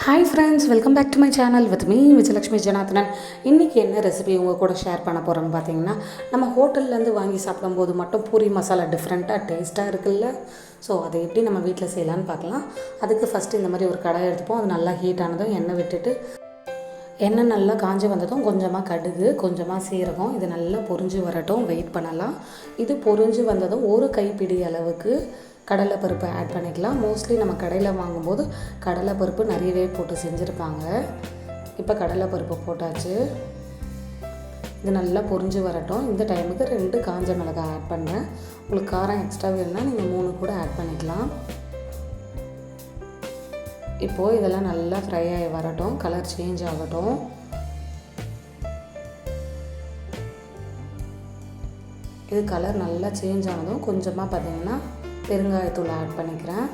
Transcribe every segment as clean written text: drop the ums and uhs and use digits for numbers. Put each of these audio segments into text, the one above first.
Hi friends, welcome back to my channel with me Vijayalakshmi Janarthanan. இன்றைக்கி என்ன recipe உங்கள் கூட ஷேர் பண்ண போகிறோன்னு பார்த்தீங்கன்னா, நம்ம ஹோட்டல்லேருந்து வாங்கி சாப்பிடும்போது மட்டும் பூரி மசாலா டிஃப்ரெண்ட்டாக டேஸ்ட்டாக இருக்குல்ல. ஸோ அதை எப்படி நம்ம வீட்டில் செய்யலான்னு பார்க்கலாம். அதுக்கு ஃபஸ்ட்டு இந்த மாதிரி ஒரு கடாய் எடுத்துப்போம். அது நல்லா ஹீட் ஆனதும் எண்ணெய் விட்டுட்டு, எண்ணெய் நல்லா காஞ்சி வந்ததும் கொஞ்சமாக கடுகு, கொஞ்சமாக சீரகம், இது நல்லா பொரிஞ்சு வரட்டும், வெயிட் பண்ணலாம். இது பொரிஞ்சு வந்ததும் ஒரு கைப்பிடி அளவுக்கு கடலைப்பருப்பு ஆட் பண்ணிக்கலாம். மோஸ்ட்லி நம்ம கடையில் வாங்கும்போது கடலைப்பருப்பு நிறையவே போட்டு செஞ்சுருப்பாங்க. இப்போ கடலைப்பருப்பு போட்டாச்சு. இது நல்லா பொரிஞ்சு வரட்டும். இந்த டைமுக்கு 2 காஞ்ச மிளகாய் ஆட் பண்ணுறேன். உங்களுக்கு காரம் எக்ஸ்ட்ரா வேணும்னா நீங்கள் 3 கூட ஆட் பண்ணிக்கலாம். இப்போது இதெல்லாம் நல்லா ஃப்ரை ஆகி வரட்டும், கலர் சேஞ்ச் ஆகட்டும். இது கலர் நல்லா சேஞ்ச் ஆனதும் கொஞ்சமாக பார்த்திங்கன்னா பெருங்காயத்தூள் ஆட் பண்ணிக்கிறேன்.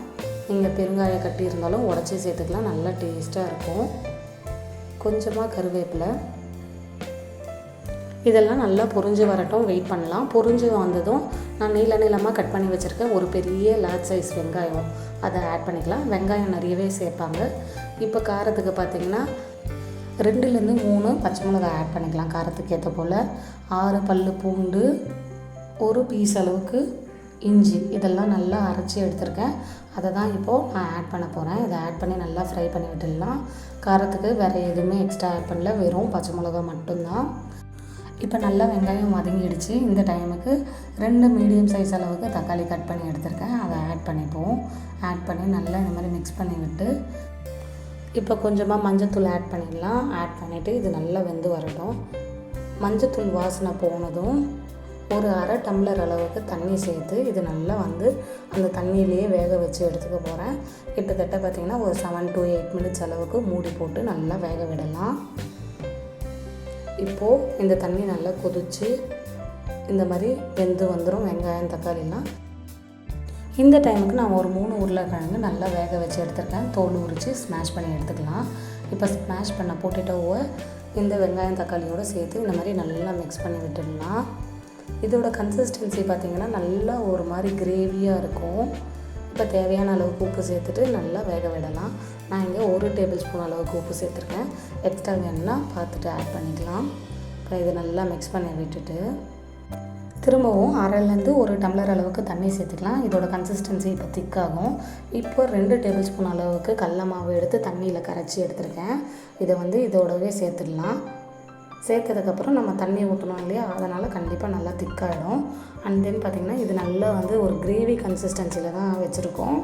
நீங்கள் பெருங்காயம் கட்டி இருந்தாலும் உடச்சி சேர்த்துக்கலாம், நல்லா டேஸ்ட்டாக இருக்கும். கொஞ்சமாக கருவேப்பிலை. இதெல்லாம் நல்லா பொரிஞ்சு வரட்டும், வெயிட் பண்ணலாம். பொரிஞ்சு வந்ததும் நான் நீளமாக கட் பண்ணி வச்சுருக்கேன் ஒரு பெரிய லார்ஜ் சைஸ் வெங்காயம், அதை ஆட் பண்ணிக்கலாம். வெங்காயம் நிறையவே சேர்ப்பாங்க. இப்போ காரத்துக்கு பார்த்திங்கன்னா 2-3 பச்சை மிளகாய் ஆட் பண்ணிக்கலாம் காரத்துக்கு ஏற்ற போல். 6 பல் பூண்டு, ஒரு பீஸ் அளவுக்கு இஞ்சி, இதெல்லாம் நல்லா அரைச்சி எடுத்துருக்கேன். அதை தான் இப்போது நான் ஆட் பண்ண போகிறேன். இதை ஆட் பண்ணி நல்லா ஃப்ரை பண்ணி விட்டுடலாம். காரத்துக்கு வேறு எதுவுமே எக்ஸ்ட்ரா ஆட் பண்ணல, வெறும் பச்சை மிளகா மட்டும்தான். இப்போ நல்லா வெங்காயம் வதங்கிடுச்சு. இந்த டைமுக்கு 2 மீடியம் சைஸ் அளவுக்கு தக்காளி கட் பண்ணி எடுத்துருக்கேன். அதை ஆட் பண்ணிப்போம். ஆட் பண்ணி நல்லா இந்த மாதிரி மிக்ஸ் பண்ணி விட்டு, இப்போ கொஞ்சமாக மஞ்சத்தூள் ஆட் பண்ணிடலாம். ஆட் பண்ணிவிட்டு இது நல்லா வெந்து வரட்டும். மஞ்சத்தூள் வாசனை போனதும் ஒரு 1/2 டம்ளர் அளவுக்கு தண்ணி சேர்த்து இது நல்லா அந்த தண்ணியிலேயே வேக வச்சு எடுத்துக்க போகிறேன். கிட்டத்தட்ட பார்த்திங்கன்னா ஒரு 7 to 8 மினிட்ஸ் அளவுக்கு மூடி போட்டு நல்லா வேக விடலாம். இப்போது இந்த தண்ணி நல்லா கொதித்து இந்த மாதிரி வெந்து வந்துடும் வெங்காயம் தக்காளிலாம். இந்த டைமுக்கு நான் ஒரு 3 உருளைக்கிழங்கு நல்லா வேக வச்சு எடுத்துருக்கேன். தோல் உரித்து ஸ்மாஷ் பண்ணி எடுத்துக்கலாம். இப்போ ஸ்மாஷ் பண்ண பொட்டேட்டோவை இந்த வெங்காயம் தக்காளியோடு சேர்த்து இந்த மாதிரி நல்லா மிக்ஸ் பண்ணி விட்டுடலாம். இதோட கன்சிஸ்டன்சி பார்த்திங்கன்னா நல்லா ஒரு மாதிரி கிரேவியாக இருக்கும். இப்போ தேவையான அளவுக்கு உப்பு சேர்த்துட்டு நல்லா வேக விடலாம். நான் இங்கே 1 டேபிள் ஸ்பூன் அளவுக்கு உப்பு சேர்த்துருக்கேன். எக்ஸ்ட்ரா வேணும்னா பார்த்துட்டு ஆட் பண்ணிக்கலாம். இப்போ இதை நல்லா மிக்ஸ் பண்ணி விட்டுட்டு திரும்பவும் 1/2 டம்ளர் அளவுக்கு தண்ணி சேர்த்துக்கலாம். இதோட கன்சிஸ்டன்சி இப்போ திக்காகும். இப்போ 2 டேபிள் ஸ்பூன் அளவுக்கு கடல மாவு எடுத்து தண்ணியில் கரைச்சி எடுத்துருக்கேன். இதை இதோடவே சேர்த்துடலாம். சேர்த்ததுக்கப்புறம் நம்ம தண்ணி ஊற்றணும் இல்லையா, அதனால் கண்டிப்பாக நல்லா திக்காகிடும். அண்ட் தென் பார்த்திங்கன்னா இது நல்லா ஒரு கிரேவி கன்சிஸ்டன்சியில் தான் வச்சுருக்கோம்.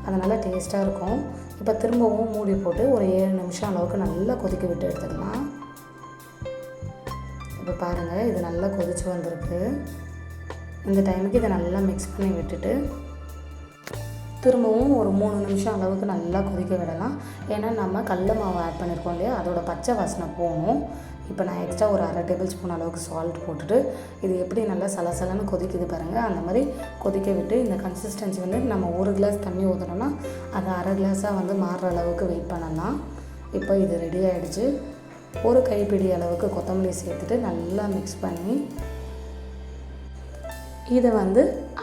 அதனால் டேஸ்ட்டாக இருக்கும். இப்போ திரும்பவும் மூடி போட்டு ஒரு 7 நிமிஷம் அளவுக்கு நல்லா கொதிக்க விட்டு எடுத்துக்கலாம். இப்போ பாருங்கள், இது நல்லா கொதித்து வந்திருக்கு. இந்த டைமுக்கு இதை நல்லா மிக்ஸ் பண்ணி விட்டுட்டு திரும்பவும் ஒரு 3 நிமிஷம் அளவுக்கு நல்லா கொதிக்க விடலாம். ஏன்னா நம்ம கடல மாவு ஆட் பண்ணியிருக்கோம் இல்லையா, அதோட பச்சை வாசனை போகணும். இப்போ நான் எக்ஸ்ட்ரா ஒரு 1/2 டேபிள் ஸ்பூன் அளவுக்கு சால்ட் போட்டுட்டு இது எப்படி நல்லா சலசலன்னு கொதிக்குது பாருங்கள். அந்த மாதிரி கொதிக்க விட்டு இந்த கன்சிஸ்டன்சி நம்ம 1 கிளாஸ் தண்ணி ஊற்றணும்னா அது 1/2 கிளாஸாக மாறுற அளவுக்கு வெயிட் பண்ணலாம். இப்போ இது ரெடி ஆகிடுச்சு. ஒரு கைப்பிடி அளவுக்கு கொத்தமல்லி சேர்த்துட்டு நல்லா மிக்ஸ் பண்ணி இதை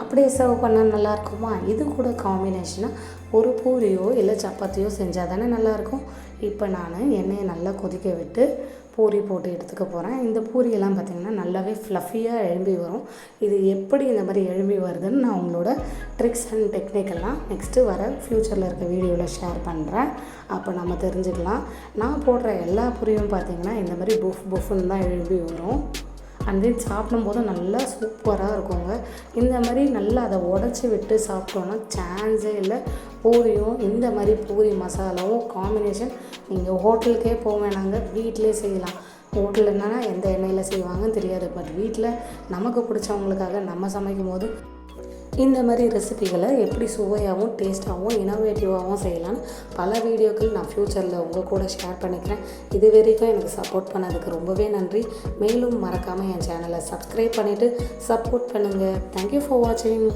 அப்படியே சர்வ் பண்ணால் நல்லாயிருக்குமா? இது கூட காம்பினேஷனாக ஒரு பூரியோ இல்லை சப்பாத்தியோ செஞ்சால் தானே நல்லாயிருக்கும். இப்போ நான் எண்ணெயை நல்லா கொதிக்க விட்டு பூரி போட்டு எடுத்துக்க போகிறேன். இந்த பூரியெல்லாம் பார்த்திங்கன்னா நல்லாவே ஃப்ளஃபியாக எழும்பி வரும். இது எப்படி இந்த மாதிரி எழும்பி வருதுன்னு நான் உங்களோட ட்ரிக்ஸ் அண்ட் டெக்னிக்கெல்லாம் நெக்ஸ்ட்டு வர ஃப்யூச்சரில் இருக்க வீடியோவில் ஷேர் பண்ணுறேன். அப்போ நம்ம தெரிஞ்சுக்கலாம். நான் போடுற எல்லா பூரியும் பார்த்திங்கன்னா இந்த மாதிரி புஃப்னு தான் எழும்பி வரும். அண்ட் தென் சாப்பிடும்போது நல்லா சூப்பராக இருக்குங்க. இந்த மாதிரி நல்லா அதை உடச்சி விட்டு சாப்பிட்டோன்னா சான்ஸே இல்லை. பூரியும் இந்த மாதிரி பூரி மசாலாவும் காம்பினேஷன் நீங்கள் ஹோட்டலுக்கே போக வேணாங்க, வீட்டிலே செய்யலாம். ஹோட்டல் என்னன்னா எந்த எண்ணெயில் செய்வாங்கன்னு தெரியாது. பட் வீட்டில் நமக்கு பிடிச்சவங்களுக்காக நம்ம சமைக்கும் போது இந்த மாதிரி ரெசிபிகளை எப்படி சுவையாகவும் டேஸ்ட்டாகவும் இனோவேட்டிவாகவும் செய்யலான்னு பல வீடியோக்கள் நான் ஃப்யூச்சரில் உங்கள் கூட ஷேர் பண்ணிக்கிறேன். இது வரைக்கும் எனக்கு சப்போர்ட் பண்ணதுக்கு ரொம்பவே நன்றி. மேலும் மறக்காமல் என் சேனலை சப்ஸ்கிரைப் பண்ணிவிட்டு சப்போர்ட் பண்ணுங்கள். தேங்க்யூ ஃபார் வாட்சிங்.